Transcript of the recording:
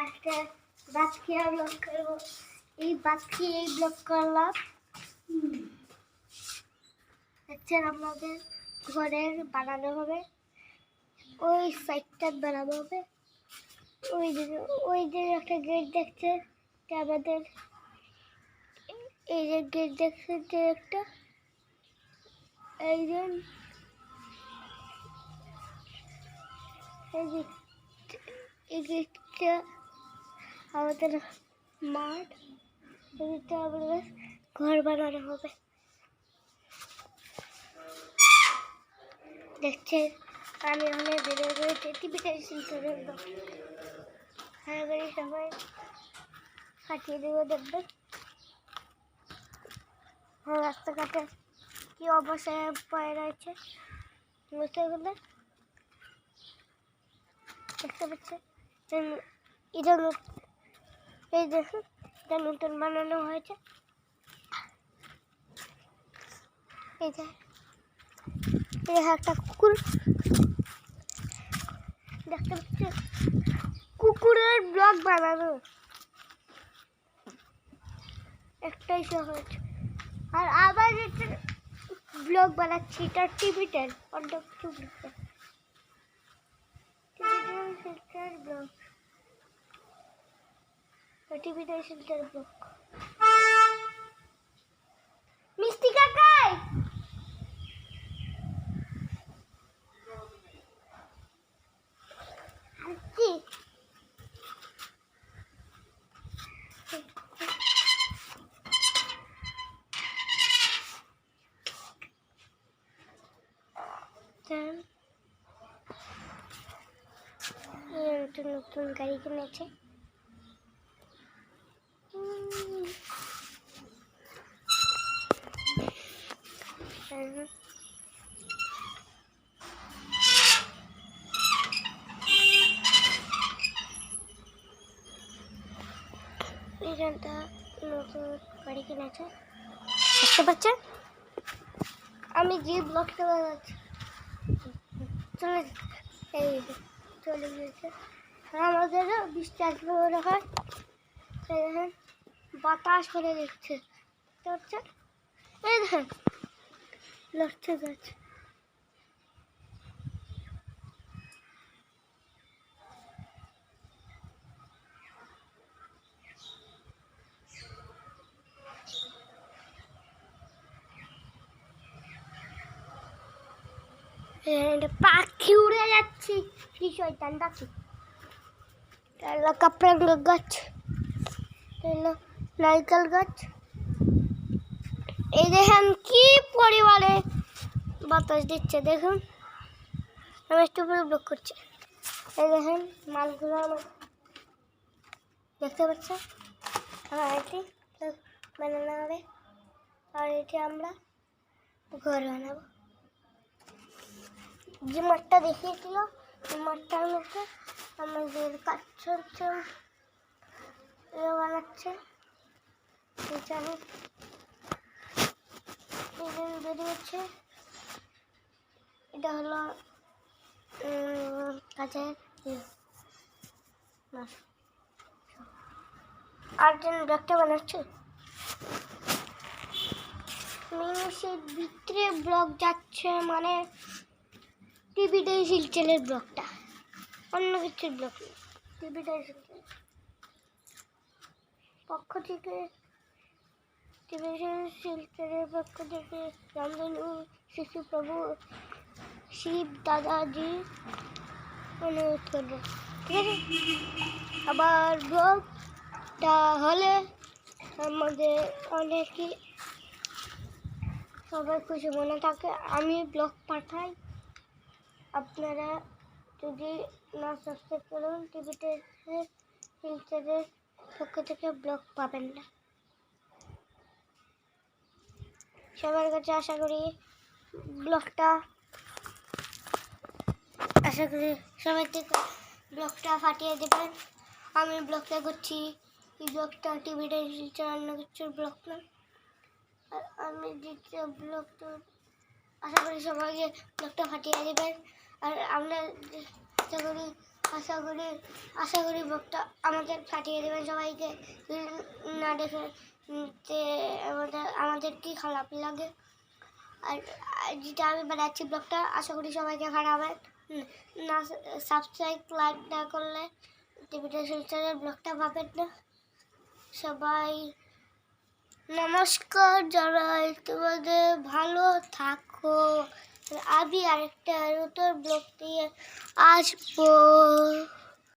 একটা বাতখিয়া ব্লক করবো। এই বাতখিয়া এই ব্লক করলাম। দেখছেন আপনাদের ঘরের বানানো হবে, ওই সাইডটা বানানো হবে। ওই যে একটা গেট দেখছে আমাদের, এই যে গেট দেখছে যে একটা, এই যে এই গেটটা আমাদের মাঠ, এদিকটা আমাদের ঘর বানানো হবে। দেখছে আমি অনেক বেরিয়ে গেছি টিভিটা শিল্পের হ্যাঁ বেরি সবাই কাটিয়ে দেবো। দেখবেন রাস্তাঘাটে কি অবস্থায় পড়ে রয়েছে বুঝতে গেলে দেখতে পাচ্ছে। এটা এই দেখুন, এটা নতুন বানানো হয়েছে। এই যে একটা কুকুর দেখতে পাচ্ছে, কুকুরের ব্লগ বানানো একটাই সহজ। আর আবার একটা ব্লগ বানাচ্ছি, এটা টিভিটার অন্য কিছু ব্লগ, টিভিটার শিল্পের ব্লগ। মিষ্টি কাকাই নতুন নতুন গাড়ি কিনেছে। এখানটা নতুন গাড়ি কিনেছে দেখতে পাচ্ছেন। আমি যে ব্লগটা বানাচ্ছি চলে গিয়েছে। আমাদেরও বৃষ্টি আসবে মনে হয়, দেখেন বাতাস করে দিচ্ছে দেখতে পাচ্ছেন। এই দেখেন লড়ছে গাছ। পাখি উড়ে যাচ্ছি, কি শয়তান ডাকি। কাপড়া গাছ, নারকেল গাছ। এই দেখেন কি পরিমাণে বাতাস দিচ্ছে দেখুন। আমি একটু উপরে ব্লক করছি। এই দেখেন মালগুলো দেখতে পাচ্ছেন। আমার এটি বানানো হবে, আর এটি আমরা ঘর বানাবো। যে মাঠটা দেখিয়েছিল ওই মাঠটার মধ্যে আমাদের কাজ চলছে, বানাচ্ছে। বেরিয়েছে, এটা হলো কাজের আর্জেন্ট ব্লগটা বানাচ্ছে। মিনিশের ভিতরে ব্লগ যাচ্ছে, মানে টিভিটাই শিলচরের ব্লগটা, অন্য কিছুর ব্লগ নেই। টিভিটাই শিলচর পক্ষ থেকে, শিলচরের পক্ষ থেকে রামধনু শিশু প্রভু শিব দাদাজি অনুরোধ করবো, ঠিক আছে। আবার ব্লগটা হলে আমাদের অনেকই সবাই খুশি মনে থাকে। আমি ব্লগ পাঠাই, আপনারা যদি না সাবস্ক্রাইব করুন টিভিতে শিলচরের পক্ষ থেকে ব্লগ পাবেন না। সবার কাছে আশা করি সবাই থেকে ব্লগটা ফাটিয়ে দেবেন। আমি ব্লগটা করছি, এই ব্লগটা টিভিতে শিলচর, অন্য কিছুর ব্লগ না। আর আমি দ্বিতীয় ব্লগটা আশা করি সবাইকে ব্লগটা ফাটিয়ে দেবেন। আর আমরা আশা করি আশা করি ব্লগটা আমাদের ফাটিয়ে দেবেন সবাইকে। না দেখে যে আমাদের কি খারাপ লাগে। আর যেটা আমি বানাচ্ছি ব্লগটা আশা করি সবাইকে খারাপ না। সাবস্ক্রাইব লাইক না করলে টিভিটা শিলচরের ব্লগটা পাবেন না। সবাই নমস্কার জানাই, তোমাদের ভালো থাকো। আমি আরেকটা নতুন ব্লগ নিয়ে আসবো।